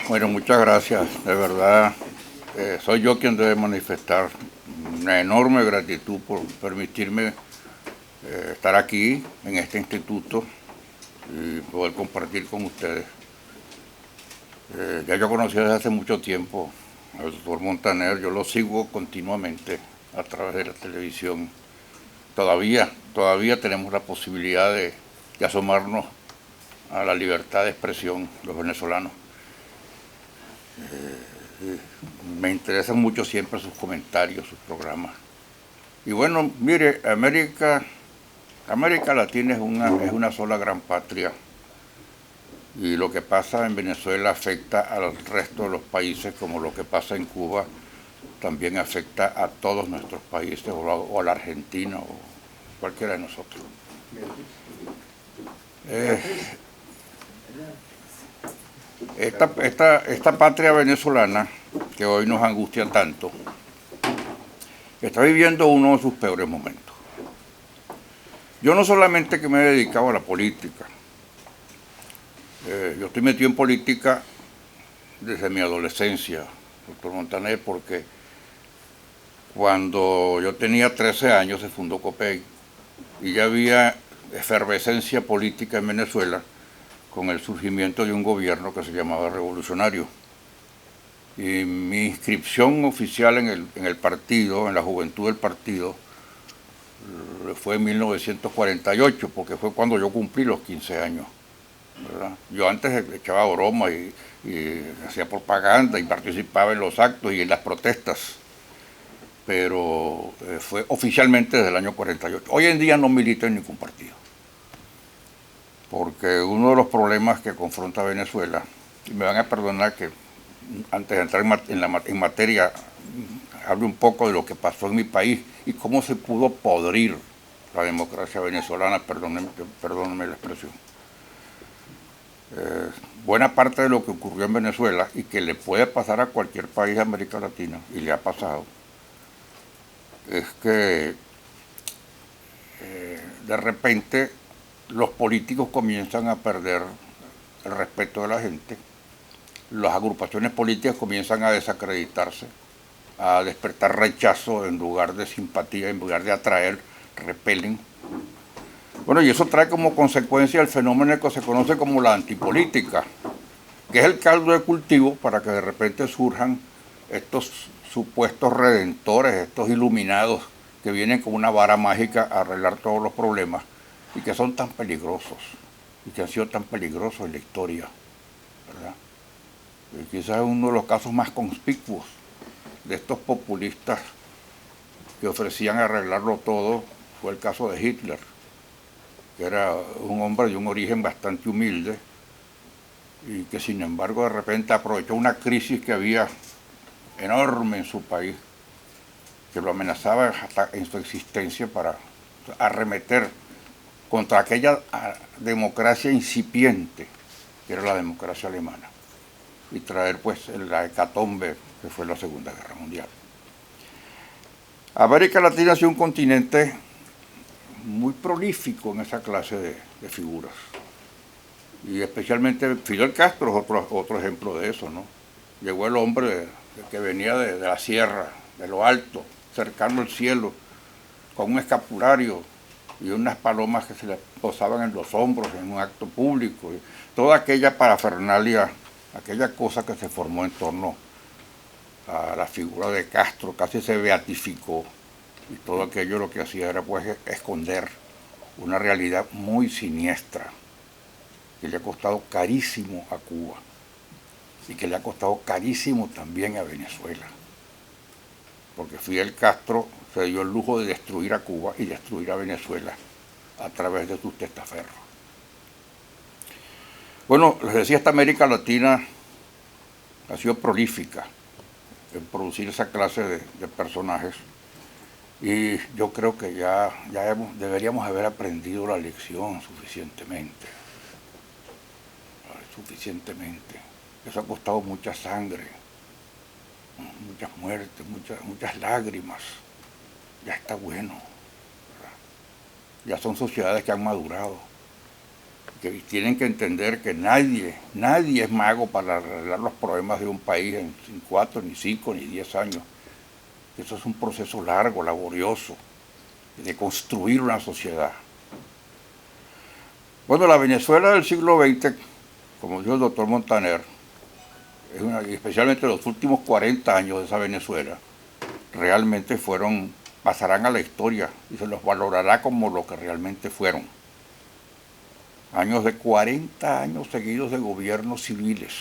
Bueno, muchas gracias. De verdad, soy yo quien debe manifestar una enorme gratitud por permitirme estar aquí en este instituto y poder compartir con ustedes. Ya yo conocí desde hace mucho tiempo al doctor Montaner, yo lo sigo continuamente a través de la televisión. Todavía tenemos la posibilidad de asomarnos a la libertad de expresión los venezolanos. Me interesan mucho siempre sus comentarios, sus programas. Y bueno, mire, América Latina es una sola gran patria. Y lo que pasa en Venezuela afecta al resto de los países, como lo que pasa en Cuba también afecta a todos nuestros países, o a la Argentina, o cualquiera de nosotros. Esta patria venezolana, que hoy nos angustia tanto, está viviendo uno de sus peores momentos. Yo no solamente que me he dedicado a la política, yo estoy metido en política desde mi adolescencia, doctor Montaner, porque cuando yo tenía 13 años se fundó COPEI y ya había efervescencia política en Venezuela con el surgimiento de un gobierno que se llamaba revolucionario. Y mi inscripción oficial en el partido, en la juventud del partido, fue en 1948, porque fue cuando yo cumplí los 15 años. ¿Verdad? Yo antes echaba broma y hacía propaganda y participaba en los actos y en las protestas, pero fue oficialmente desde el año 48. Hoy en día no milito en ningún partido, porque uno de los problemas que confronta Venezuela, y me van a perdonar que antes de entrar en materia, hable un poco de lo que pasó en mi país y cómo se pudo podrir la democracia venezolana, perdónenme la expresión. Buena parte de lo que ocurrió en Venezuela y que le puede pasar a cualquier país de América Latina, y le ha pasado, es que de repente los políticos comienzan a perder el respeto de la gente, las agrupaciones políticas comienzan a desacreditarse, a despertar rechazo en lugar de simpatía, en lugar de atraer, repelen. Bueno, y eso trae como consecuencia el fenómeno que se conoce como la antipolítica, que es el caldo de cultivo para que de repente surjan estos supuestos redentores, estos iluminados que vienen con una vara mágica a arreglar todos los problemas y que son tan peligrosos y que han sido tan peligrosos en la historia, ¿verdad? Y quizás es uno de los casos más conspicuos de estos populistas que ofrecían arreglarlo todo fue el caso de Hitler, que era un hombre de un origen bastante humilde y que sin embargo de repente aprovechó una crisis que había enorme en su país, que lo amenazaba hasta en su existencia, para arremeter contra aquella democracia incipiente que era la democracia alemana y traer pues la hecatombe que fue la Segunda Guerra Mundial. América Latina ha sido un continente muy prolífico en esa clase de figuras. Y especialmente Fidel Castro es otro ejemplo de eso, ¿no? Llegó el hombre que venía de la sierra, de lo alto, cercano al cielo, con un escapulario y unas palomas que se le posaban en los hombros en un acto público. Y toda aquella parafernalia, aquella cosa que se formó en torno a la figura de Castro, casi se beatificó. Y todo aquello lo que hacía era pues esconder una realidad muy siniestra que le ha costado carísimo a Cuba y que le ha costado carísimo también a Venezuela, porque Fidel Castro se dio el lujo de destruir a Cuba y destruir a Venezuela a través de sus testaferros. Bueno, les decía, esta América Latina ha sido prolífica en producir esa clase de personajes. Y yo creo que deberíamos haber aprendido la lección suficientemente. Eso ha costado mucha sangre, muchas muertes, muchas lágrimas. Ya está bueno, ¿verdad? Ya son sociedades que han madurado. que tienen que entender que nadie es mago para arreglar los problemas de un país en 4, ni 5, ni 10 años. Eso es un proceso largo, laborioso, de construir una sociedad. Bueno, la Venezuela del siglo XX, como dijo el doctor Montaner, especialmente los últimos 40 años de esa Venezuela, realmente pasarán a la historia y se los valorará como lo que realmente fueron. Años de 40 años seguidos de gobiernos civiles,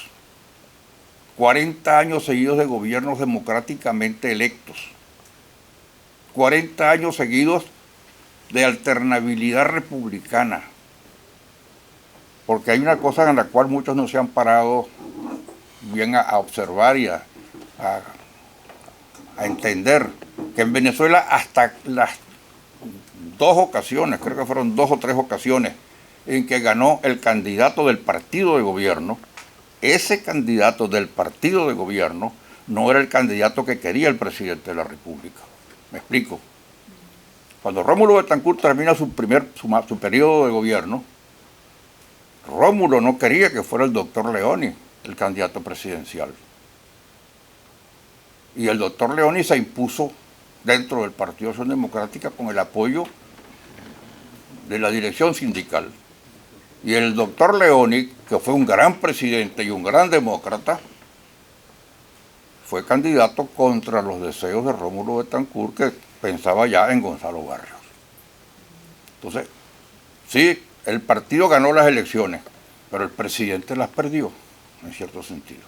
40 años seguidos de gobiernos democráticamente electos, 40 años seguidos de alternabilidad republicana, porque hay una cosa en la cual muchos no se han parado bien a observar y a entender, que en Venezuela hasta las 2 ocasiones, creo que fueron 2 o 3 ocasiones, en que ganó el candidato del partido de gobierno, ese candidato del partido de gobierno no era el candidato que quería el presidente de la República. ¿Me explico? Cuando Rómulo Betancourt termina su periodo de gobierno, Rómulo no quería que fuera el doctor Leoni el candidato presidencial. Y el doctor Leoni se impuso dentro del Partido Acción Democrática con el apoyo de la dirección sindical. Y el doctor Leoni, que fue un gran presidente y un gran demócrata, fue candidato contra los deseos de Rómulo Betancourt, que pensaba ya en Gonzalo Barrios. Entonces, sí, el partido ganó las elecciones, pero el presidente las perdió, en cierto sentido.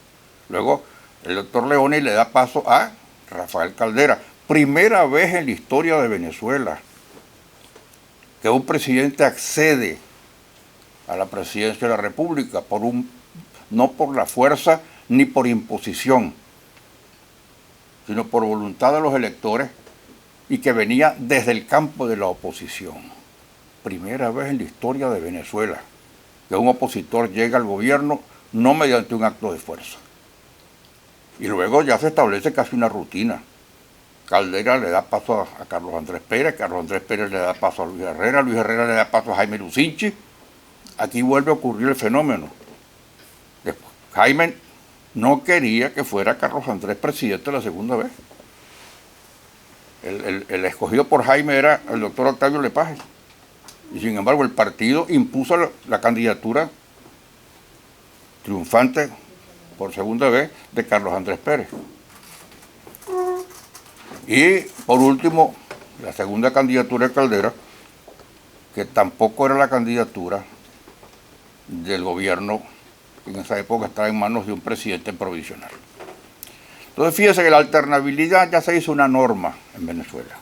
Luego, el doctor Leoni le da paso a Rafael Caldera. Primera vez en la historia de Venezuela que un presidente accede a la presidencia de la República no por la fuerza ni por imposición, sino por voluntad de los electores, y que venía desde el campo de la oposición. Primera vez en la historia de Venezuela que un opositor llega al gobierno no mediante un acto de fuerza. Y luego ya se establece casi una rutina. Caldera le da paso a Carlos Andrés Pérez, Carlos Andrés Pérez le da paso a Luis Herrera le da paso a Jaime Lucinchi. Aquí vuelve a ocurrir el fenómeno. Después, Jaime no quería que fuera Carlos Andrés presidente la segunda vez. El escogido por Jaime era el doctor Octavio Lepage. Y sin embargo el partido impuso la candidatura triunfante por segunda vez de Carlos Andrés Pérez. Y por último, la segunda candidatura de Caldera, que tampoco era la candidatura del gobierno que en esa época estaba en manos de un presidente provisional. Entonces fíjese que la alternabilidad ya se hizo una norma en Venezuela.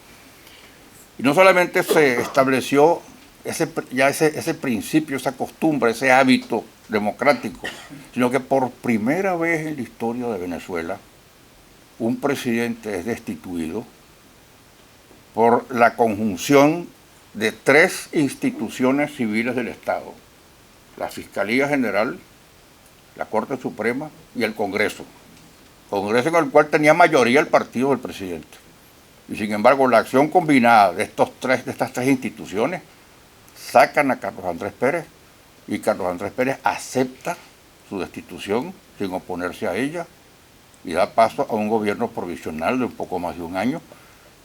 Y no solamente se estableció ese principio, esa costumbre, ese hábito democrático, sino que por primera vez en la historia de Venezuela un presidente es destituido por la conjunción de 3 instituciones civiles del Estado: la Fiscalía General, la Corte Suprema y el Congreso. Congreso en el cual tenía mayoría el partido del presidente. Y sin embargo, la acción combinada de estas tres instituciones sacan a Carlos Andrés Pérez, y Carlos Andrés Pérez acepta su destitución sin oponerse a ella y da paso a un gobierno provisional de un poco más de un año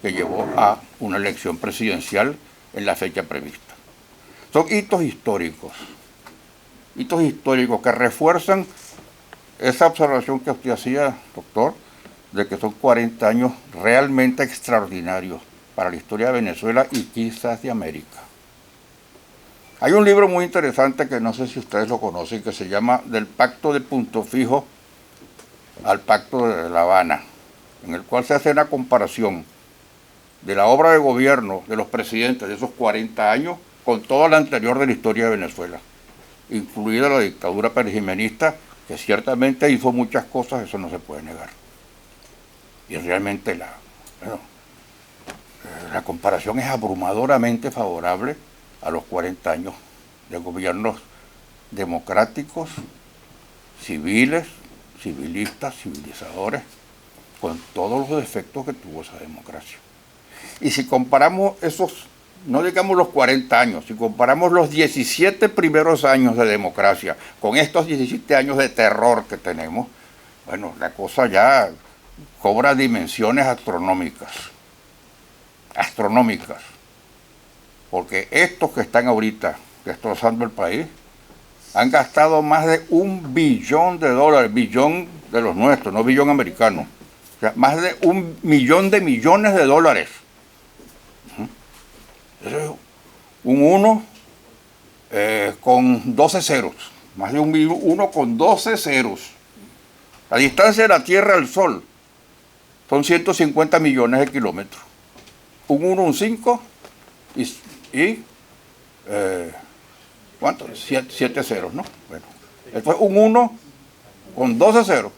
que llevó a una elección presidencial en la fecha prevista. Son hitos históricos que refuerzan esa observación que usted hacía, doctor, de que son 40 años realmente extraordinarios para la historia de Venezuela y quizás de América. Hay un libro muy interesante que no sé si ustedes lo conocen, que se llama Del Pacto de Punto Fijo al Pacto de La Habana, en el cual se hace una comparación de la obra de gobierno de los presidentes de esos 40 años con toda la anterior de la historia de Venezuela, incluida la dictadura perijimenista, que ciertamente hizo muchas cosas, eso no se puede negar. Y realmente la comparación es abrumadoramente favorable a los 40 años de gobiernos democráticos, civiles, civilistas, civilizadores, con todos los defectos que tuvo esa democracia. Y si comparamos esos no digamos los 40 años, si comparamos los 17 primeros años de democracia con estos 17 años de terror que tenemos, bueno, la cosa ya cobra dimensiones astronómicas. Astronómicas. Porque estos que están ahorita destrozando el país han gastado más de $1 billón, billón de los nuestros, no billón americano. O sea, más de $1 millón de millones de dólares. Eso es un 1 con 12 ceros. Más de un 1 con 12 ceros. La distancia de la Tierra al Sol son 150 millones de kilómetros. Un 1, un 5 y ¿cuánto? 7 ceros, ¿no? Bueno, esto es un 1 con 12 ceros.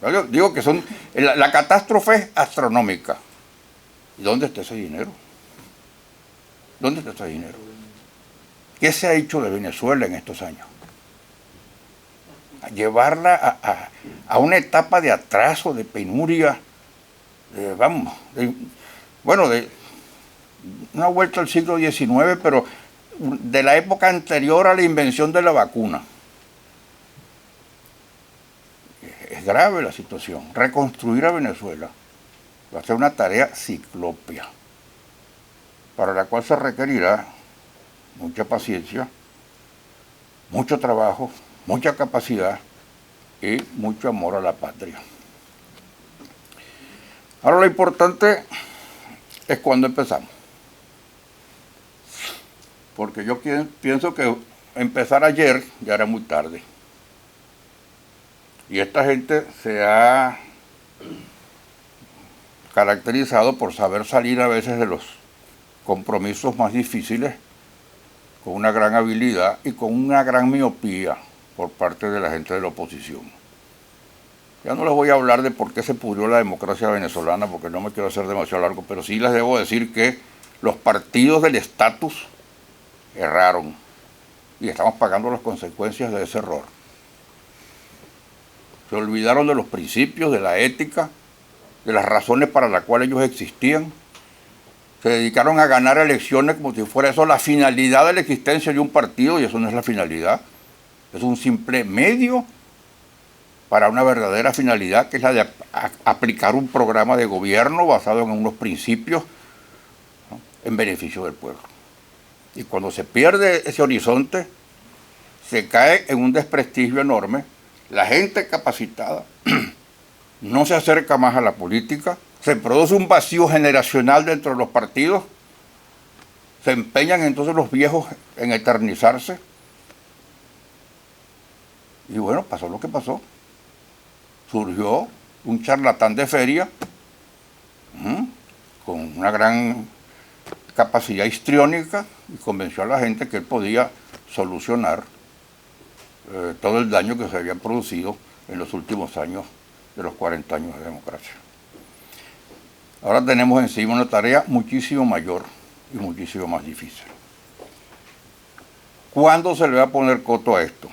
Yo digo que son la catástrofe es astronómica. ¿Y dónde está ese dinero? ¿Dónde está ese dinero? ¿Qué se ha hecho de Venezuela en estos años? A llevarla a una etapa de atraso, de penuria, de una vuelta al siglo XIX, pero de la época anterior a la invención de la vacuna. Es grave la situación. Reconstruir a Venezuela va a ser una tarea ciclópea, para la cual se requerirá mucha paciencia, mucho trabajo, mucha capacidad y mucho amor a la patria. Ahora lo importante es cuándo empezamos. Porque yo pienso que empezar ayer ya era muy tarde. Y esta gente se ha caracterizado por saber salir a veces de los compromisos más difíciles con una gran habilidad y con una gran miopía por parte de la gente de la oposición. Ya no les voy a hablar de por qué se pudrió la democracia venezolana, porque no me quiero hacer demasiado largo, pero sí les debo decir que los partidos del estatus erraron y estamos pagando las consecuencias de ese error. Se olvidaron de los principios, de la ética, de las razones para las cuales ellos existían. Se dedicaron a ganar elecciones como si fuera eso la finalidad de la existencia de un partido, y eso no es la finalidad. Es un simple medio para una verdadera finalidad, que es la de aplicar un programa de gobierno basado en unos principios, ¿no?, en beneficio del pueblo. Y cuando se pierde ese horizonte, se cae en un desprestigio enorme. La gente capacitada no se acerca más a la política, se produce un vacío generacional dentro de los partidos, se empeñan entonces los viejos en eternizarse. Y bueno, pasó lo que pasó. Surgió un charlatán de feria con una gran capacidad histriónica y convenció a la gente que él podía solucionar todo el daño que se había producido en los últimos años de los 40 años de democracia. Ahora tenemos encima una tarea muchísimo mayor y muchísimo más difícil. ¿Cuándo se le va a poner coto a esto?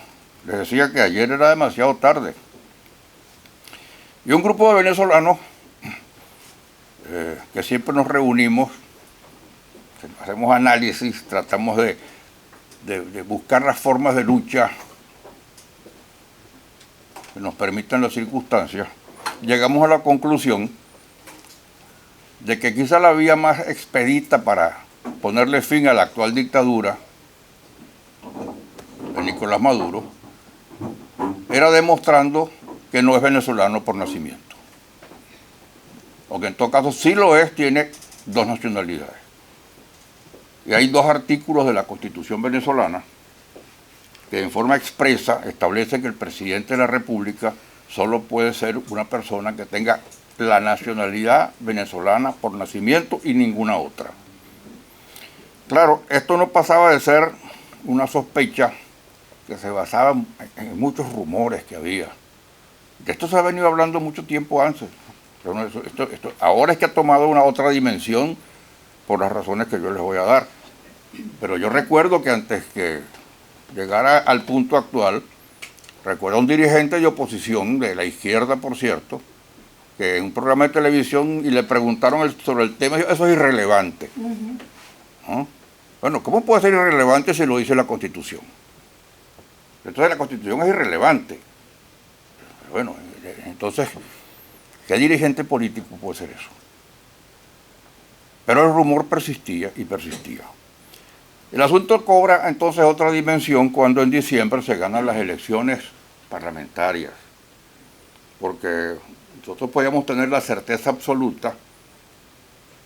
Les decía que ayer era demasiado tarde. Y un grupo de venezolanos que siempre nos reunimos, hacemos análisis, tratamos de buscar las formas de lucha que nos permitan las circunstancias, llegamos a la conclusión de que quizá la vía más expedita para ponerle fin a la actual dictadura de Nicolás Maduro era demostrando que no es venezolano por nacimiento. O que en todo caso sí lo es, tiene dos nacionalidades. Y hay dos artículos de la Constitución venezolana que en forma expresa establecen que el presidente de la República solo puede ser una persona que tenga la nacionalidad venezolana por nacimiento y ninguna otra. Claro, esto no pasaba de ser una sospecha que se basaba en muchos rumores que había. De esto se ha venido hablando mucho tiempo antes. Ahora es que ha tomado una otra dimensión por las razones que yo les voy a dar. Pero yo recuerdo que antes que llegara al punto actual, recuerdo a un dirigente de oposición, de la izquierda por cierto, que en un programa de televisión y le preguntaron sobre el tema, y dijo, eso es irrelevante. ¿No? Bueno, ¿cómo puede ser irrelevante si lo dice la Constitución? Entonces la Constitución es irrelevante. Bueno, entonces, ¿qué dirigente político puede ser eso? Pero el rumor persistía y persistía. El asunto cobra entonces otra dimensión cuando en diciembre se ganan las elecciones parlamentarias, porque nosotros podíamos tener la certeza absoluta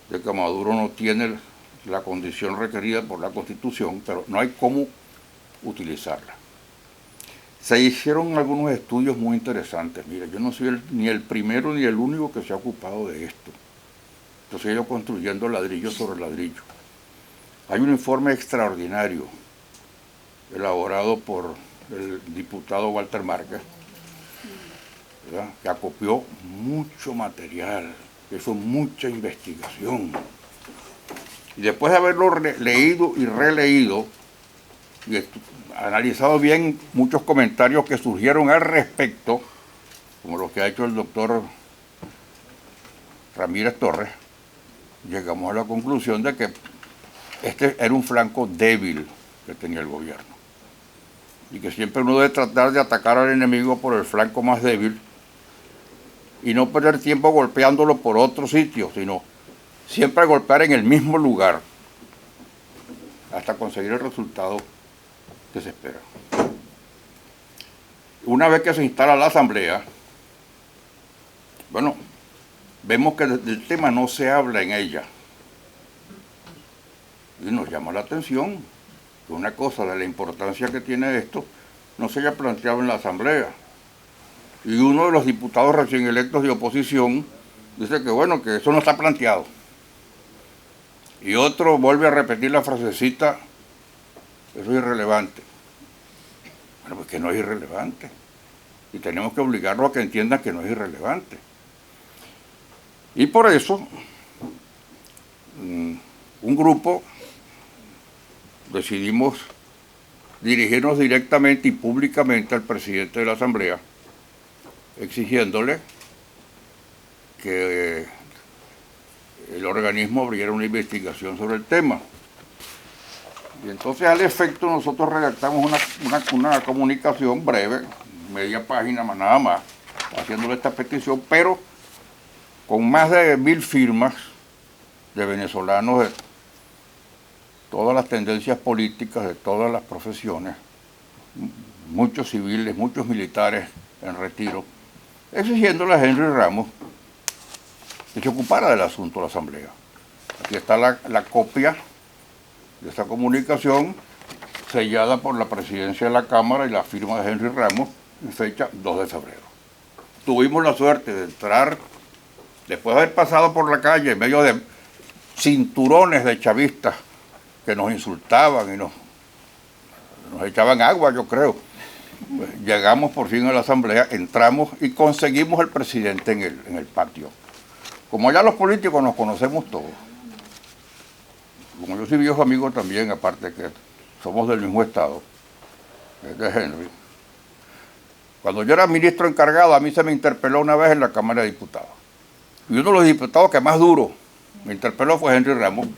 de que Maduro no tiene la condición requerida por la Constitución, pero no hay cómo utilizarla. Se hicieron algunos estudios muy interesantes. Mira, yo no soy ni el primero ni el único que se ha ocupado de esto. Entonces he ido construyendo ladrillo sobre ladrillo. Hay un informe extraordinario elaborado por el diputado Walter Márquez, ¿verdad?, que acopió mucho material, que hizo mucha investigación. Y después de haberlo leído y releído, y analizado bien muchos comentarios que surgieron al respecto, como los que ha hecho el doctor Ramírez Torres, llegamos a la conclusión de que este era un flanco débil que tenía el gobierno. Y que siempre uno debe tratar de atacar al enemigo por el flanco más débil y no perder tiempo golpeándolo por otro sitio, sino siempre golpear en el mismo lugar hasta conseguir el resultado que se espera. Una vez que se instala la asamblea, bueno, vemos que del tema no se habla en ella. Y nos llama la atención que una cosa de la importancia que tiene esto no se haya planteado en la asamblea. Y uno de los diputados recién electos de oposición dice que bueno, que eso no está planteado. Y otro vuelve a repetir la frasecita, eso es irrelevante. Bueno, pues que no es irrelevante. Y tenemos que obligarlo a que entiendan que no es irrelevante. Y por eso, un grupo decidimos dirigirnos directamente y públicamente al presidente de la Asamblea, exigiéndole que el organismo abriera una investigación sobre el tema. Y entonces, al efecto, nosotros redactamos una comunicación breve, media página más nada más, haciéndole esta petición, pero con más de 1000 firmas de venezolanos de todas las tendencias políticas, de todas las profesiones, muchos civiles, muchos militares en retiro, exigiéndole a Henry Ramos que se ocupara del asunto de la Asamblea. Aquí está la copia de esa comunicación sellada por la presidencia de la Cámara y la firma de Henry Ramos en fecha 2 de febrero. Tuvimos la suerte de entrar, después de haber pasado por la calle en medio de cinturones de chavistas que nos insultaban y nos echaban agua, yo creo. Pues llegamos por fin a la asamblea, entramos y conseguimos el presidente en el patio. Como ya los políticos nos conocemos todos, como yo soy viejo amigo también, aparte que somos del mismo estado, de Henry. Cuando yo era ministro encargado, a mí se me interpeló una vez en la Cámara de Diputados. Y uno de los diputados que más duro me interpeló fue Henry Ramos.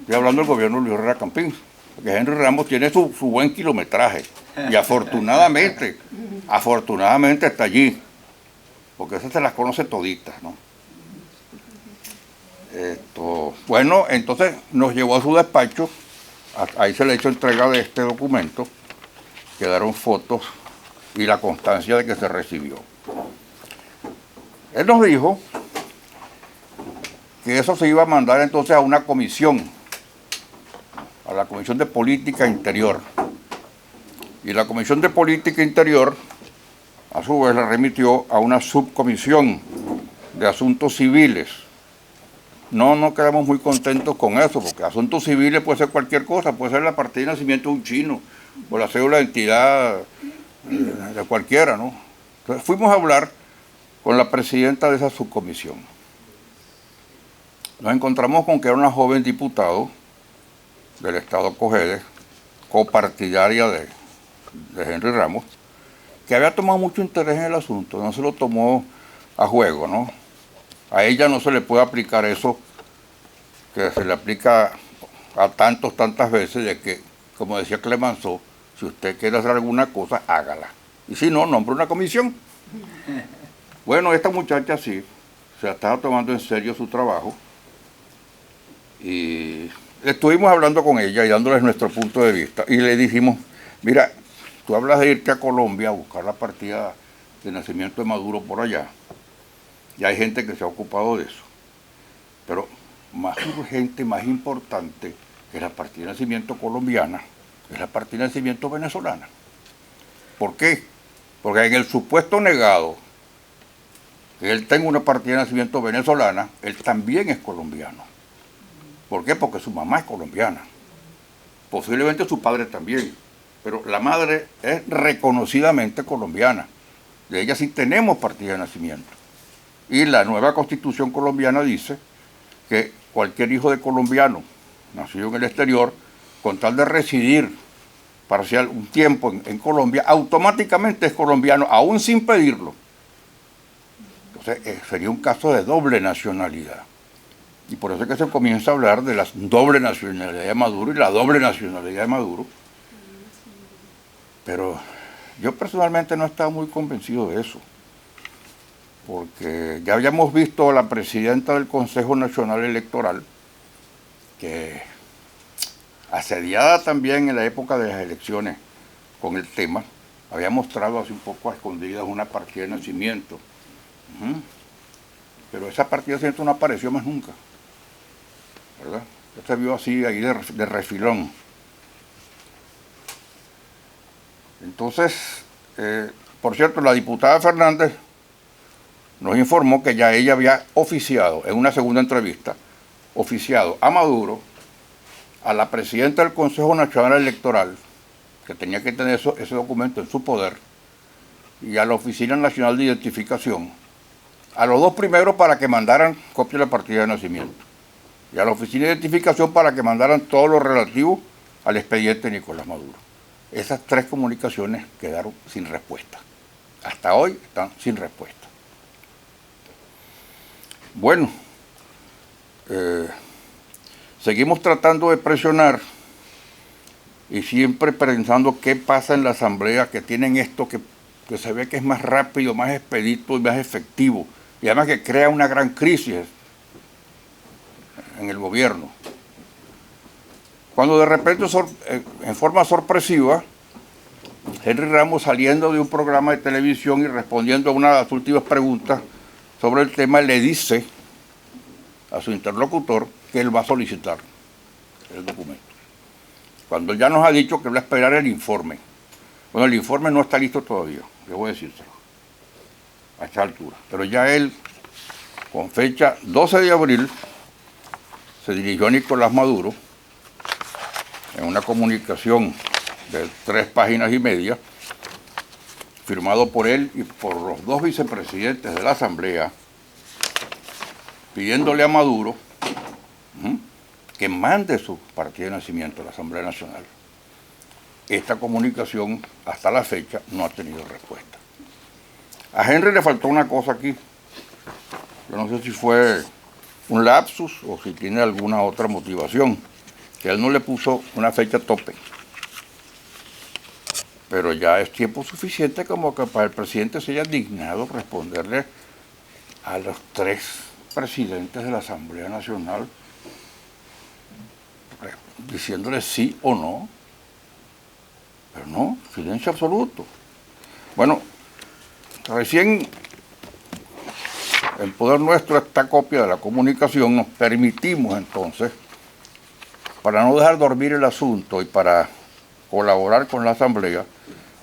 Estoy hablando del gobierno de Luis Herrera Campín, porque Henry Ramos tiene su buen kilometraje. Y afortunadamente está allí, porque esas se las conoce toditas, ¿no? Bueno, entonces nos llevó a su despacho, ahí se le hizo entrega de este documento, quedaron fotos y la constancia de que se recibió. Él nos dijo que eso se iba a mandar entonces a una comisión, a la Comisión de Política Interior. Y la Comisión de Política Interior, a su vez, la remitió a una subcomisión de Asuntos Civiles. No quedamos muy contentos con eso, porque asuntos civiles puede ser cualquier cosa, puede ser la partida de nacimiento de un chino, o la cédula de identidad de cualquiera, ¿no? Entonces fuimos a hablar con la presidenta de esa subcomisión. Nos encontramos con que era una joven diputado del estado Cojedes, copartidaria de Henry Ramos, que había tomado mucho interés en el asunto, no se lo tomó a juego, ¿no? A ella no se le puede aplicar eso que se le aplica a tantas veces de que, como decía Clemenceau, si usted quiere hacer alguna cosa, hágala. Y si no, nombre una comisión. Bueno, esta muchacha sí, se estaba tomando en serio su trabajo y estuvimos hablando con ella y dándoles nuestro punto de vista. Y le dijimos, mira, tú hablas de irte a Colombia a buscar la partida de nacimiento de Maduro por allá. Y hay gente que se ha ocupado de eso. Pero más urgente, más importante que la partida de nacimiento colombiana es la partida de nacimiento venezolana. ¿Por qué? Porque en el supuesto negado que él tenga una partida de nacimiento venezolana, él también es colombiano. ¿Por qué? Porque su mamá es colombiana. Posiblemente su padre también. Pero la madre es reconocidamente colombiana. De ella sí tenemos partida de nacimiento. Y la nueva constitución colombiana dice que cualquier hijo de colombiano nacido en el exterior, con tal de residir parcial un tiempo en Colombia, automáticamente es colombiano, aún sin pedirlo. Entonces sería un caso de doble nacionalidad. Y por eso es que se comienza a hablar de la doble nacionalidad de Maduro y la doble nacionalidad de Maduro. Pero yo personalmente no estaba muy convencido de eso, porque ya habíamos visto a la presidenta del Consejo Nacional Electoral, que asediada también en la época de las elecciones con el tema, había mostrado hace un poco a escondidas una partida de nacimiento. Pero esa partida de nacimiento no apareció más nunca, ¿verdad? Ya se vio así ahí de refilón. Entonces, por cierto, la diputada Fernández nos informó que ya ella había oficiado, en una segunda entrevista, oficiado a Maduro, a la presidenta del Consejo Nacional Electoral, que tenía que tener ese documento en su poder, y a la Oficina Nacional de Identificación, a los dos primeros para que mandaran copia de la partida de nacimiento, y a la Oficina de Identificación para que mandaran todo lo relativo al expediente de Nicolás Maduro. Esas tres comunicaciones quedaron sin respuesta. Hasta hoy están sin respuesta. Bueno, seguimos tratando de presionar y siempre pensando qué pasa en la asamblea, que tienen esto que se ve que es más rápido, más expedito y más efectivo, y además que crea una gran crisis en el gobierno. Cuando de repente, en forma sorpresiva, Henry Ramos, saliendo de un programa de televisión y respondiendo a una de las últimas preguntas sobre el tema, le dice a su interlocutor que él va a solicitar el documento. Cuando ya nos ha dicho que va a esperar el informe. Bueno, el informe no está listo todavía, debo decírselo, a esta altura. Pero ya él, con fecha 12 de abril, se dirigió a Nicolás Maduro en una comunicación de 3 páginas y media, firmado por él y por los dos vicepresidentes de la Asamblea, pidiéndole a Maduro que mande su partida de nacimiento a la Asamblea Nacional. Esta comunicación, hasta la fecha, no ha tenido respuesta. A Henry le faltó una cosa aquí. Yo no sé si fue un lapsus o si tiene alguna otra motivación, que él no le puso una fecha tope. Pero ya es tiempo suficiente como que para el presidente se haya dignado responderle a los 3 presidentes de la Asamblea Nacional, diciéndole sí o no. Pero no, silencio absoluto. Bueno, recién en poder nuestro esta copia de la comunicación, nos permitimos entonces, para no dejar dormir el asunto y para colaborar con la Asamblea,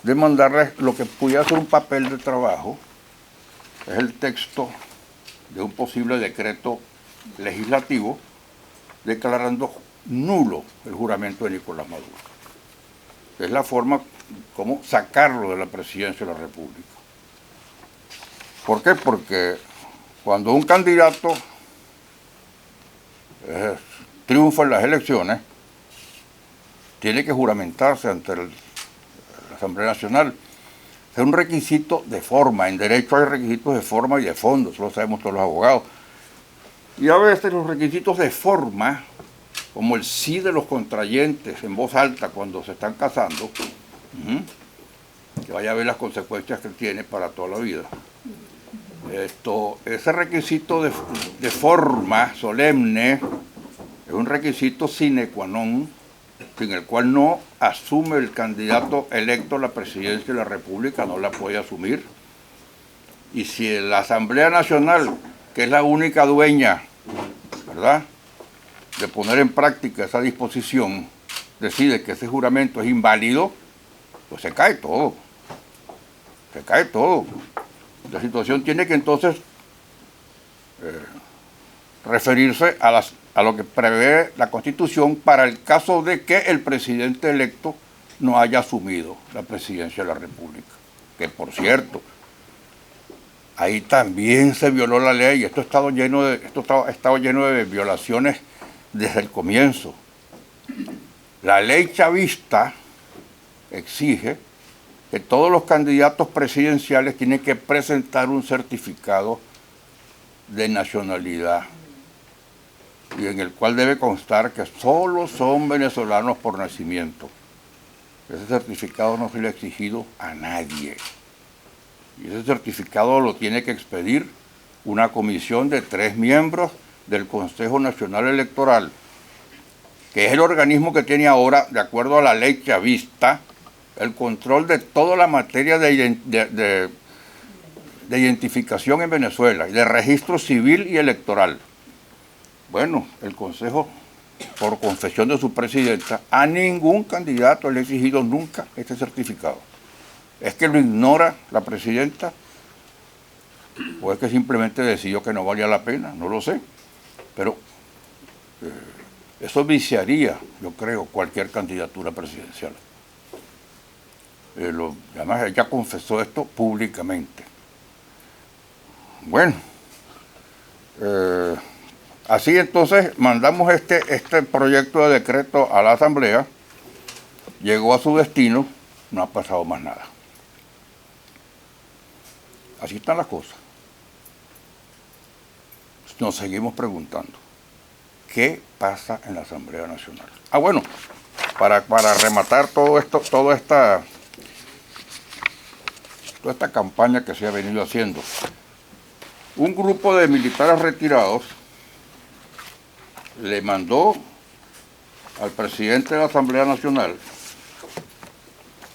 de mandarles lo que pudiera ser un papel de trabajo, es el texto de un posible decreto legislativo declarando nulo el juramento de Nicolás Maduro. Es la forma como sacarlo de la presidencia de la República. ¿Por qué? Porque cuando un candidato triunfa en las elecciones, tiene que juramentarse ante la Asamblea Nacional. Es un requisito de forma. En derecho hay requisitos de forma y de fondo, eso lo sabemos todos los abogados. Y a veces los requisitos de forma como el sí de los contrayentes en voz alta cuando se están casando, que vaya a ver las consecuencias que tiene para toda la vida. Ese requisito de forma solemne es un requisito sine qua non, sin el cual no asume el candidato electo a la presidencia de la República, no la puede asumir. Y si la Asamblea Nacional, que es la única dueña, ¿verdad?, de poner en práctica esa disposición, decide que ese juramento es inválido, pues se cae todo. Se cae todo. La situación tiene que entonces referirse a lo que prevé la Constitución para el caso de que el presidente electo no haya asumido la presidencia de la República. Que por cierto, ahí también se violó la ley. Esto ha estado lleno de violaciones desde el comienzo. La ley chavista exige que todos los candidatos presidenciales tienen que presentar un certificado de nacionalidad y en el cual debe constar que solo son venezolanos por nacimiento. Ese certificado no se le ha exigido a nadie. Y ese certificado lo tiene que expedir una comisión de 3 miembros del Consejo Nacional Electoral, que es el organismo que tiene ahora, de acuerdo a la ley chavista, el control de toda la materia de identificación en Venezuela, y de registro civil y electoral. Bueno, el Consejo, por confesión de su presidenta, a ningún candidato le ha exigido nunca este certificado. ¿Es que lo ignora la presidenta? ¿O es que simplemente decidió que no valía la pena? No lo sé. Pero eso viciaría, yo creo, cualquier candidatura presidencial. Además, ella confesó esto públicamente. Bueno, así entonces mandamos este proyecto de decreto a la Asamblea, llegó a su destino, no ha pasado más nada. Así están las cosas. Nos seguimos preguntando, ¿qué pasa en la Asamblea Nacional? Ah, bueno, para rematar toda esta campaña que se ha venido haciendo, un grupo de militares retirados le mandó al presidente de la Asamblea Nacional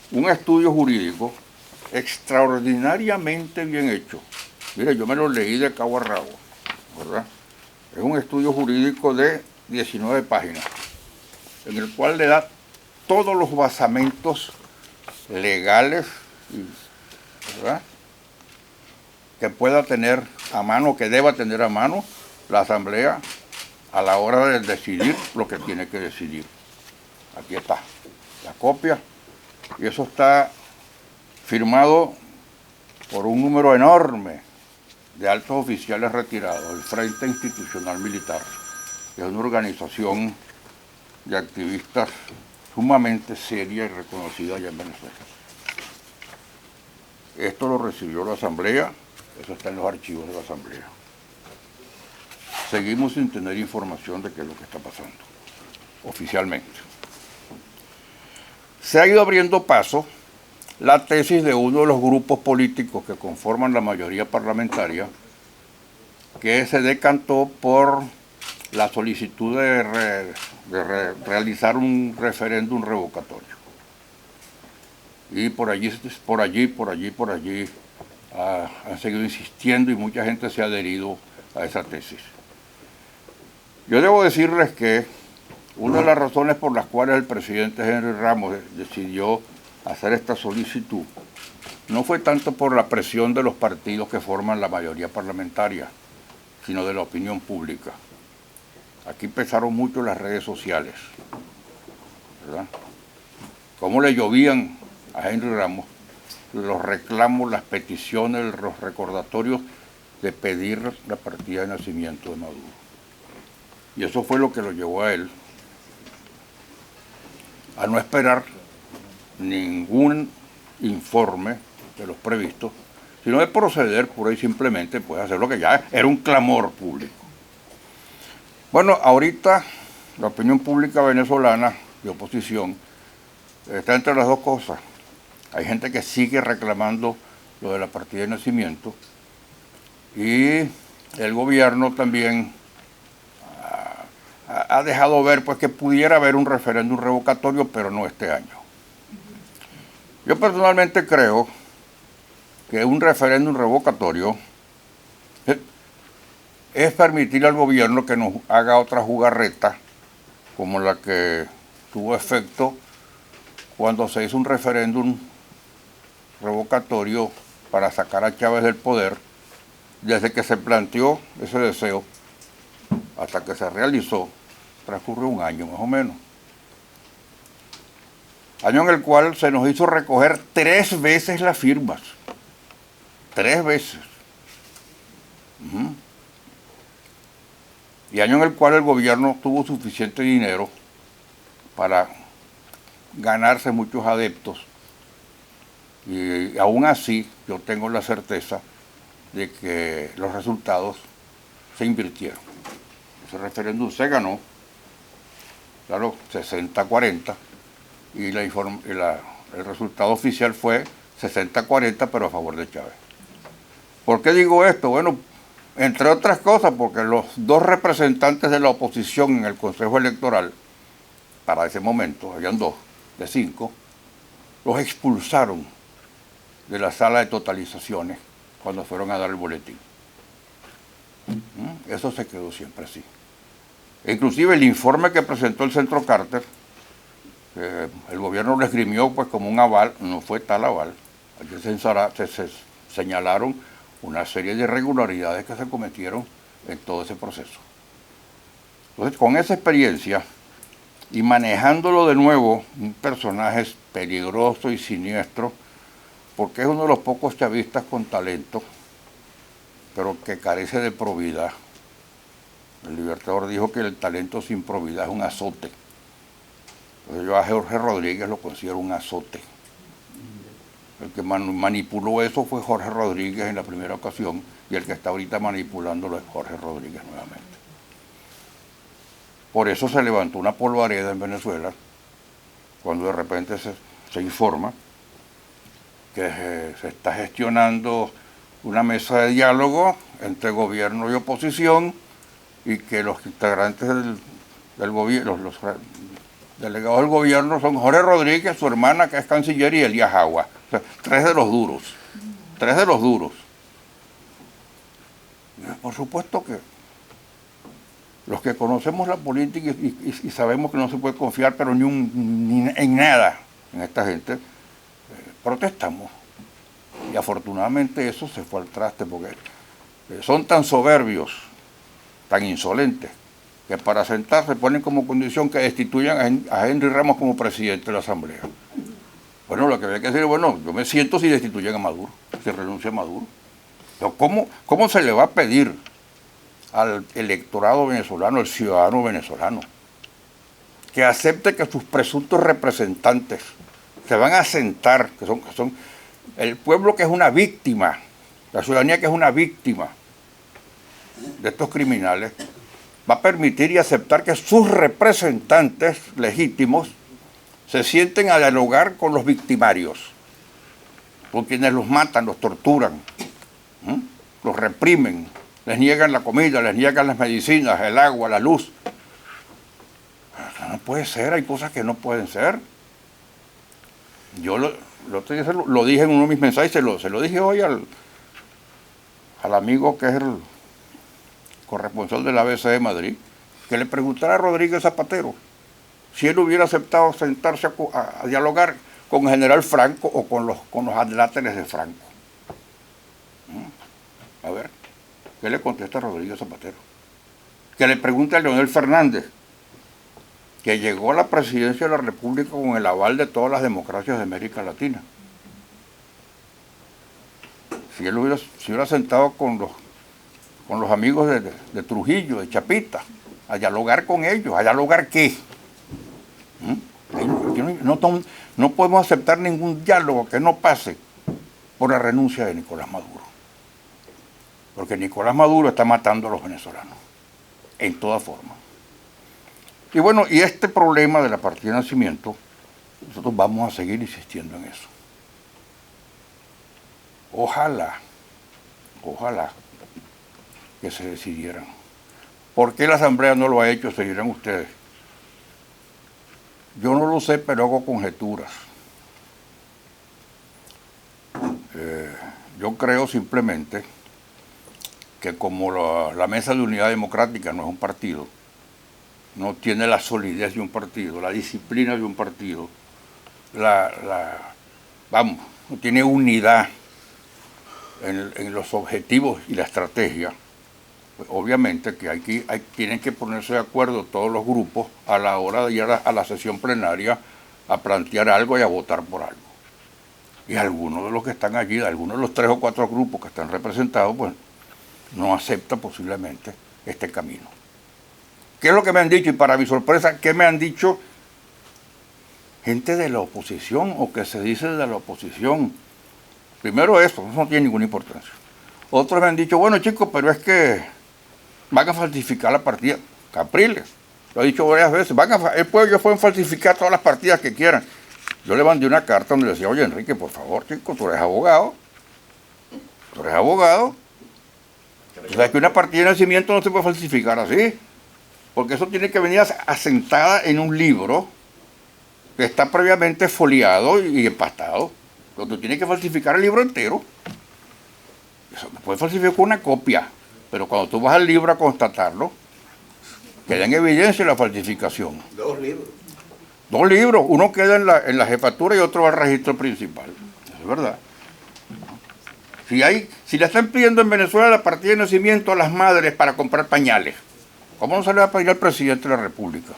un estudio jurídico extraordinariamente bien hecho. Mire, yo me lo leí de cabo a rabo, ¿verdad? Es un estudio jurídico de 19 páginas, en el cual le da todos los basamentos legales, ¿verdad?, que pueda tener a mano, que deba tener a mano la Asamblea a la hora de decidir lo que tiene que decidir. Aquí está la copia, y eso está firmado por un número enorme de altos oficiales retirados del Frente Institucional Militar, que es una organización de activistas sumamente seria y reconocida allá en Venezuela. Esto lo recibió la Asamblea, eso está en los archivos de la Asamblea. Seguimos sin tener información de qué es lo que está pasando, oficialmente. Se ha ido abriendo paso la tesis de uno de los grupos políticos que conforman la mayoría parlamentaria, que se decantó por la solicitud de realizar un referéndum revocatorio. Y por allí han seguido insistiendo y mucha gente se ha adherido a esa tesis. Yo debo decirles que una de las razones por las cuales el presidente Henry Ramos decidió hacer esta solicitud no fue tanto por la presión de los partidos que forman la mayoría parlamentaria, sino de la opinión pública. Aquí pesaron mucho las redes sociales, ¿verdad? Cómo le llovían a Henry Ramos los reclamos, las peticiones, los recordatorios de pedir la partida de nacimiento de Maduro. Y eso fue lo que lo llevó a él a no esperar ningún informe de los previstos, sino de proceder pura y simplemente, pues, hacer lo que ya era un clamor público. Bueno, ahorita la opinión pública venezolana de oposición está entre las dos cosas. Hay gente que sigue reclamando lo de la partida de nacimiento y el gobierno también ha dejado ver pues que pudiera haber un referéndum revocatorio, pero no este año. Yo personalmente creo que un referéndum revocatorio es permitir al gobierno que nos haga otra jugarreta como la que tuvo efecto cuando se hizo un referéndum revocatorio para sacar a Chávez del poder. Desde que se planteó ese deseo hasta que se realizó, transcurrió un año más o menos. Año en el cual se nos hizo recoger 3 veces las firmas. 3 veces. Y año en el cual el gobierno tuvo suficiente dinero para ganarse muchos adeptos. Y aún así, yo tengo la certeza de que los resultados se invirtieron. Ese referéndum se ganó, claro, 60-40, y el resultado oficial fue 60-40, pero a favor de Chávez. ¿Por qué digo esto? Bueno, entre otras cosas, porque los 2 representantes de la oposición en el Consejo Electoral, para ese momento, habían 2 de 5, los expulsaron de la sala de totalizaciones cuando fueron a dar el boletín. Eso se quedó siempre así. Inclusive el informe que presentó el Centro Carter, el gobierno lo esgrimió pues como un aval, no fue tal aval. Allí se señalaron una serie de irregularidades que se cometieron en todo ese proceso. Entonces, con esa experiencia y manejándolo de nuevo, un personaje peligroso y siniestro, porque es uno de los pocos chavistas con talento, pero que carece de probidad. El Libertador dijo que el talento sin probidad es un azote. Entonces yo a Jorge Rodríguez lo considero un azote. El que manipuló eso fue Jorge Rodríguez en la primera ocasión, y el que está ahorita manipulándolo es Jorge Rodríguez nuevamente. Por eso se levantó una polvareda en Venezuela, cuando de repente se informa que se está gestionando una mesa de diálogo entre gobierno y oposición, y que los integrantes del gobierno, los delegados del gobierno son Jorge Rodríguez, su hermana que es canciller, y Elías Agua. O sea, 3 de los duros. 3 de los duros. Por supuesto que los que conocemos la política y sabemos que no se puede confiar, pero ni en nada en esta gente, protestamos. Y afortunadamente eso se fue al traste, porque son tan soberbios, tan insolentes, que para sentarse ponen como condición que destituyan a Henry Ramos como presidente de la Asamblea. Bueno, lo que había que decir es, bueno, yo me siento si destituyen a Maduro, si renuncia a Maduro. Pero ¿cómo se le va a pedir al electorado venezolano, al ciudadano venezolano, que acepte que sus presuntos representantes se van a sentar, que son el pueblo que es una víctima, la ciudadanía que es una víctima de estos criminales, va a permitir y aceptar que sus representantes legítimos se sienten a dialogar con los victimarios, con quienes los matan, los torturan, los reprimen, les niegan la comida, les niegan las medicinas, el agua, la luz? No puede ser, hay cosas que no pueden ser. Yo lo dije en uno de mis mensajes, se lo dije hoy al amigo que es el corresponsal del ABC de Madrid, que le preguntara a Rodríguez Zapatero si él hubiera aceptado sentarse a dialogar con el general Franco o con los adláteres de Franco. A ver, ¿qué le contesta a Rodríguez Zapatero? Que le pregunte a Leonel Fernández, que llegó a la presidencia de la República con el aval de todas las democracias de América Latina. Si él hubiera sentado con los amigos de Trujillo, de Chapita, a dialogar con ellos. ¿A dialogar qué? No podemos aceptar ningún diálogo que no pase por la renuncia de Nicolás Maduro. Porque Nicolás Maduro está matando a los venezolanos, en toda forma. Y bueno, y este problema de la partida de nacimiento, nosotros vamos a seguir insistiendo en eso. Ojalá que se decidieran. ¿Por qué la Asamblea no lo ha hecho? Se dirán ustedes. Yo no lo sé, pero hago conjeturas. Yo creo simplemente que como la Mesa de Unidad Democrática no es un partido, no tiene la solidez de un partido, la disciplina de un partido, no tiene unidad en los objetivos y la estrategia, pues obviamente que tienen que ponerse de acuerdo todos los grupos a la hora de ir a la sesión plenaria a plantear algo y a votar por algo. Y algunos de los que están allí, algunos de los 3 o 4 grupos que están representados, pues no aceptan posiblemente este camino. ¿Qué es lo que me han dicho? Y para mi sorpresa, ¿qué me han dicho gente de la oposición o que se dice de la oposición? Primero eso no tiene ninguna importancia. Otros me han dicho, bueno chicos, pero es que van a falsificar la partida. Capriles, lo he dicho varias veces, ellos pueden falsificar todas las partidas que quieran. Yo le mandé una carta donde le decía, oye Enrique, por favor chico, tú eres abogado. O sea, que una partida de nacimiento no se puede falsificar así, porque eso tiene que venir asentada en un libro que está previamente foliado y empastado. Pero tú tienes que falsificar el libro entero. Eso no puedes falsificar una copia, pero cuando tú vas al libro a constatarlo, queda en evidencia la falsificación. 2 libros. 2 libros, uno queda en la jefatura y otro va al registro principal. Eso es verdad. Si le están pidiendo en Venezuela la partida de nacimiento a las madres para comprar pañales, ¿cómo no se le va a pedir al presidente de la República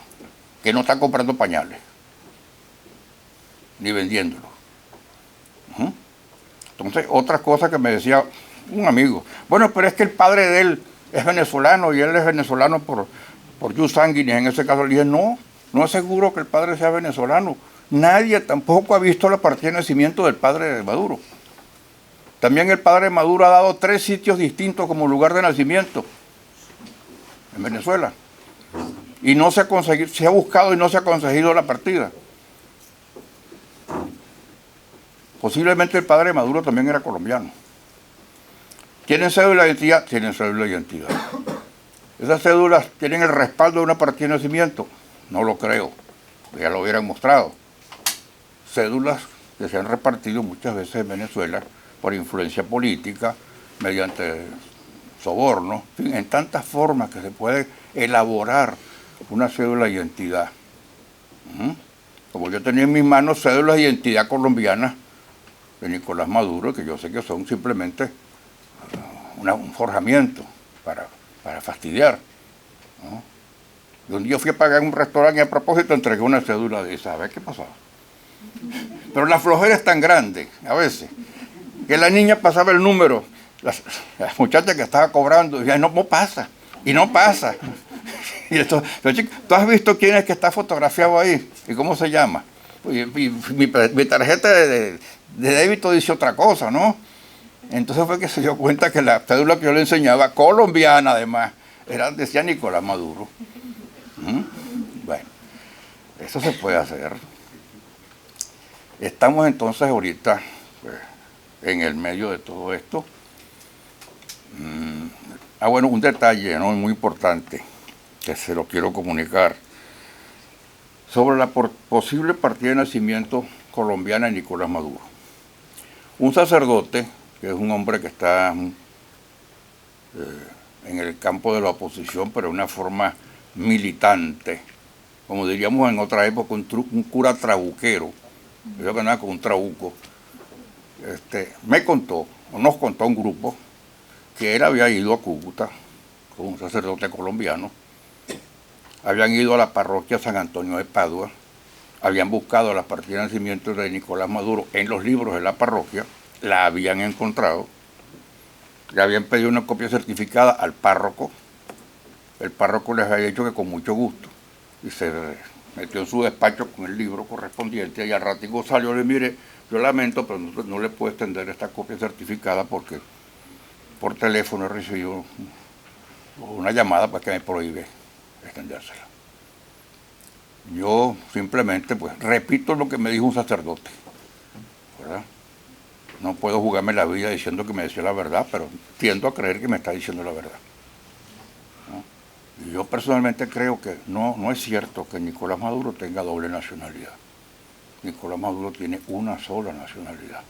que no está comprando pañales? Ni vendiéndolos. Entonces, otra cosa que me decía un amigo, bueno, pero es que el padre de él es venezolano y él es venezolano por jus sanguinis. En ese caso le dije, no es seguro que el padre sea venezolano. Nadie tampoco ha visto la partida de nacimiento del padre de Maduro. También el padre de Maduro ha dado 3 sitios distintos como lugar de nacimiento en Venezuela. Y no se ha conseguido, se ha buscado y no se ha conseguido la partida. Posiblemente el padre de Maduro también era colombiano. ¿Tienen cédula de identidad? Tienen cédula de identidad. ¿Esas cédulas tienen el respaldo de una partida de nacimiento? No lo creo, ya lo hubieran mostrado. Cédulas que se han repartido muchas veces en Venezuela por influencia política, mediante soborno, en fin, en tantas formas que se puede elaborar una cédula de identidad. Como yo tenía en mis manos cédulas de identidad colombianas de Nicolás Maduro, que yo sé que son simplemente un forjamiento para fastidiar, ¿no? Y un día fui a pagar en un restaurante y a propósito entregué una cédula de esa. A ver qué pasaba. Pero la flojera es tan grande, a veces, que la niña pasaba el número, la muchacha que estaba cobrando, decía, no pasa, y no pasa. Y esto, ¿tú has visto quién es que está fotografiado ahí? ¿Y cómo se llama? Y mi tarjeta de débito dice otra cosa, ¿no? Entonces fue que se dio cuenta que la cédula que yo le enseñaba, colombiana además, decía Nicolás Maduro. Bueno, eso se puede hacer. Estamos entonces ahorita pues, en el medio de todo esto. Bueno, un detalle, ¿no?, muy importante que se lo quiero comunicar sobre la posible partida de nacimiento colombiana de Nicolás Maduro. Un sacerdote, que es un hombre que está en el campo de la oposición, pero de una forma militante, como diríamos en otra época, un cura trabuquero, yo que andaba con un trabuco, nos contó un grupo que él había ido a Cúcuta con un sacerdote colombiano, habían ido a la parroquia San Antonio de Padua, habían buscado la partida de nacimiento de Nicolás Maduro en los libros de la parroquia, la habían encontrado, le habían pedido una copia certificada al párroco, el párroco les había dicho que con mucho gusto, y se metió en su despacho con el libro correspondiente, y al ratico salió y le mire, yo lamento, pero no le puedo extender esta copia certificada porque por teléfono he recibido una llamada pues, que me prohíbe extendérsela. Yo simplemente pues repito lo que me dijo un sacerdote, ¿verdad? No puedo jugarme la vida diciendo que me decía la verdad, pero tiendo a creer que me está diciendo la verdad. Y yo personalmente creo que no es cierto que Nicolás Maduro tenga doble nacionalidad. Nicolás Maduro tiene una sola nacionalidad,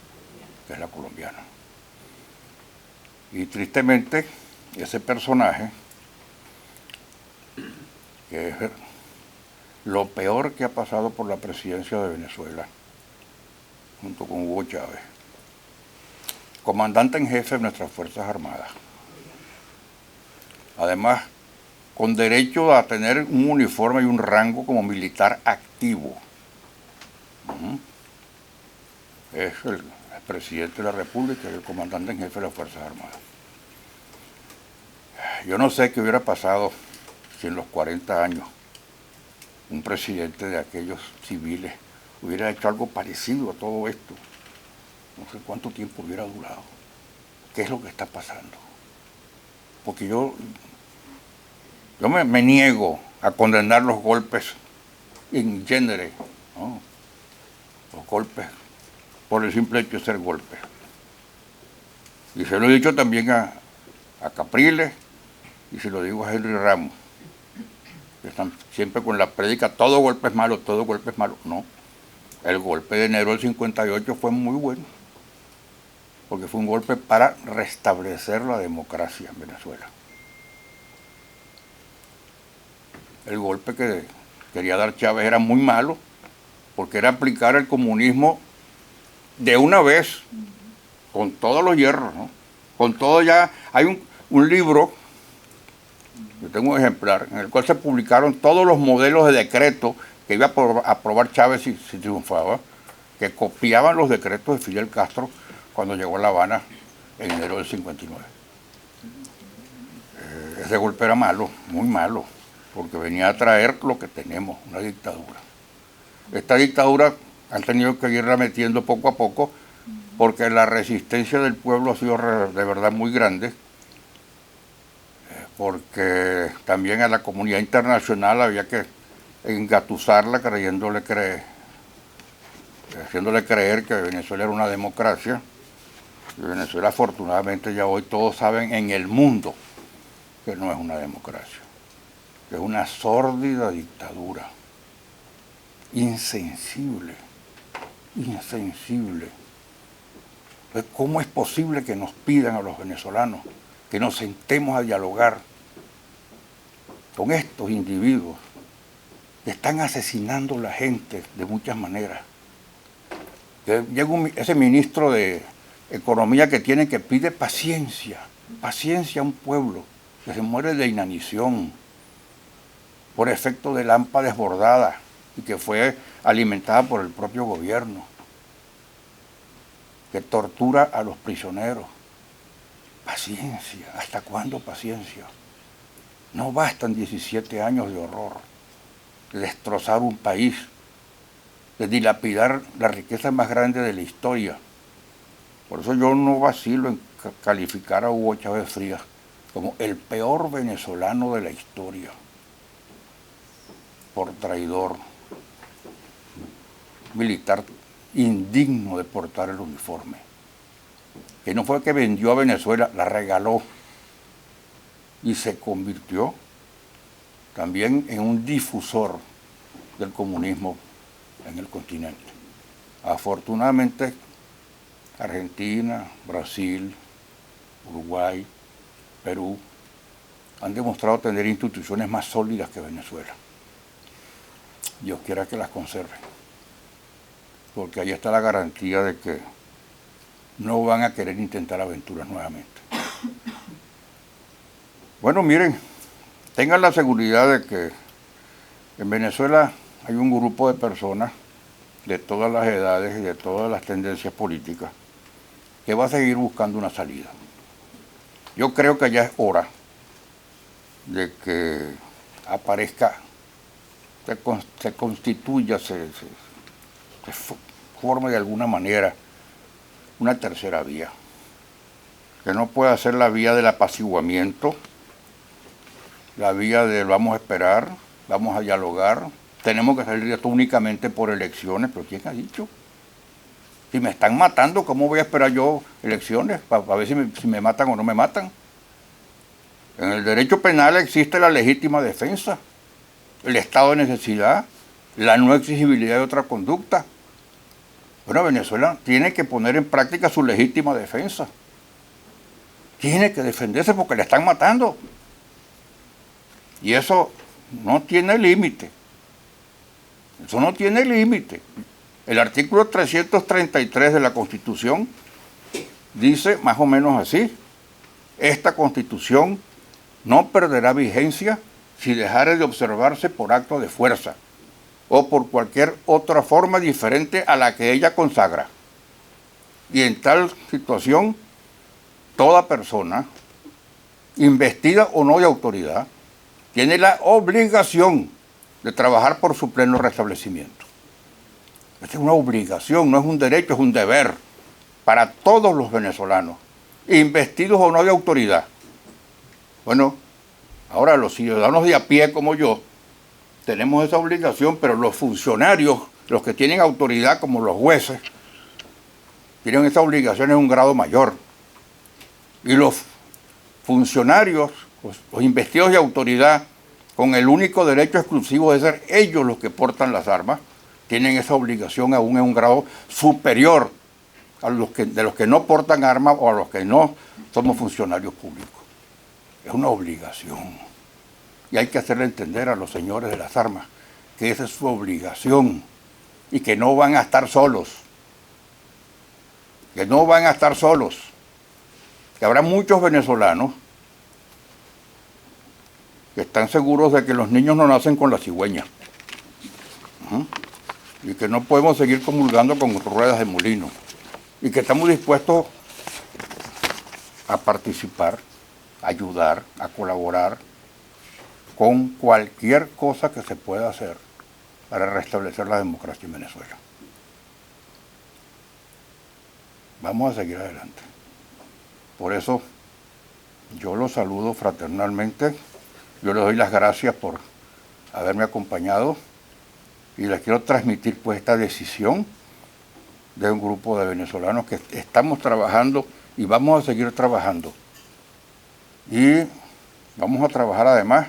que es la colombiana. Y tristemente, ese personaje, que es lo peor que ha pasado por la presidencia de Venezuela, junto con Hugo Chávez, comandante en jefe de nuestras Fuerzas Armadas. Además, con derecho a tener un uniforme y un rango como militar activo. Es el presidente de la República y el comandante en jefe de las Fuerzas Armadas. Yo no sé qué hubiera pasado si en los 40 años un presidente de aquellos civiles hubiera hecho algo parecido a todo esto. No sé cuánto tiempo hubiera durado. ¿Qué es lo que está pasando? Porque yo me niego a condenar los golpes in genere, ¿no? Los golpes por el simple hecho de ser golpes. Y se lo he dicho también a Capriles y se lo digo a Henry Ramos, que están siempre con la prédica, todo golpe es malo, todo golpe es malo. No, el golpe de enero del 58 fue muy bueno, porque fue un golpe para restablecer la democracia en Venezuela. El golpe que quería dar Chávez era muy malo, porque era aplicar el comunismo de una vez, con todos los hierros, ¿no? Con todo ya. Hay un libro, yo tengo un ejemplar, en el cual se publicaron todos los modelos de decreto que iba a aprobar Chávez si triunfaba, que copiaban los decretos de Fidel Castro cuando llegó a La Habana en enero del 59. Ese golpe era malo, muy malo, porque venía a traer lo que tenemos, una dictadura. Esta dictadura han tenido que irla metiendo poco a poco, porque la resistencia del pueblo ha sido de verdad muy grande, porque también a la comunidad internacional había que engatusarla haciéndole creer que Venezuela era una democracia. Y Venezuela, afortunadamente, ya hoy todos saben en el mundo que no es una democracia, que es una sórdida dictadura, insensible. ¿Cómo es posible que nos pidan a los venezolanos que nos sentemos a dialogar con estos individuos que están asesinando a la gente de muchas maneras? Que llega ese ministro de Economía que pide paciencia a un pueblo que se muere de inanición por efecto de lampa desbordada y que fue alimentada por el propio gobierno, que tortura a los prisioneros. Paciencia, ¿hasta cuándo paciencia? No bastan 17 años de horror, de destrozar un país, de dilapidar la riqueza más grande de la historia. Por eso yo no vacilo en calificar a Hugo Chávez Frías como el peor venezolano de la historia, por traidor, militar indigno de portar el uniforme, que no fue que vendió a Venezuela, la regaló y se convirtió también en un difusor del comunismo en el continente. Afortunadamente, Argentina, Brasil, Uruguay, Perú han demostrado tener instituciones más sólidas que Venezuela. Dios quiera que las conserven, porque ahí está la garantía de que no van a querer intentar aventuras nuevamente. Bueno, miren, tengan la seguridad de que en Venezuela hay un grupo de personas de todas las edades y de todas las tendencias políticas que va a seguir buscando una salida. Yo creo que ya es hora de que aparezca, se constituya, se forme de alguna manera una tercera vía, que no pueda ser la vía del apaciguamiento, la vía de vamos a esperar, vamos a dialogar, tenemos que salir de esto únicamente por elecciones, pero ¿quién ha dicho? Si me están matando, ¿cómo voy a esperar yo elecciones para ver si me matan o no me matan? En el derecho penal existe la legítima defensa, el estado de necesidad, la no exigibilidad de otra conducta. Bueno, Venezuela tiene que poner en práctica su legítima defensa. Tiene que defenderse porque le están matando. Y eso no tiene límite. Eso no tiene límite. El artículo 333 de la Constitución dice más o menos así: esta Constitución no perderá vigencia si dejare de observarse por acto de fuerza o por cualquier otra forma diferente a la que ella consagra. Y en tal situación, toda persona, investida o no de autoridad, tiene la obligación de trabajar por su pleno restablecimiento. Esta es una obligación, no es un derecho, es un deber para todos los venezolanos, investidos o no de autoridad. Bueno, ahora los ciudadanos de a pie como yo tenemos esa obligación, pero los funcionarios, los que tienen autoridad como los jueces, tienen esa obligación en un grado mayor. Y los funcionarios, los investidos de autoridad, con el único derecho exclusivo de ser ellos los que portan las armas, tienen esa obligación aún en un grado superior a de los que no portan armas o a los que no somos funcionarios públicos. Es una obligación. Y hay que hacerle entender a los señores de las armas que esa es su obligación y que no van a estar solos. Que no van a estar solos. Que habrá muchos venezolanos que están seguros de que los niños no nacen con la cigüeña. Y que no podemos seguir comulgando con ruedas de molino. Y que estamos dispuestos a participar, a ayudar, a colaborar con cualquier cosa que se pueda hacer para restablecer la democracia en Venezuela. Vamos a seguir adelante. Por eso yo los saludo fraternalmente. Yo les doy las gracias por haberme acompañado y les quiero transmitir pues esta decisión de un grupo de venezolanos que estamos trabajando y vamos a seguir trabajando. Y vamos a trabajar además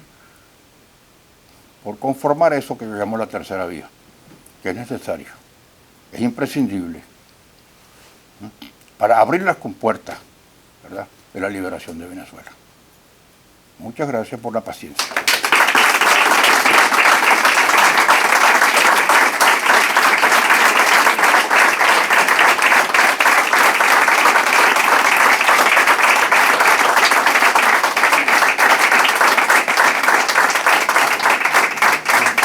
por conformar eso que yo llamo la tercera vía, que es necesario, es imprescindible, para abrir las compuertas, ¿verdad?, de la liberación de Venezuela. Muchas gracias por la paciencia.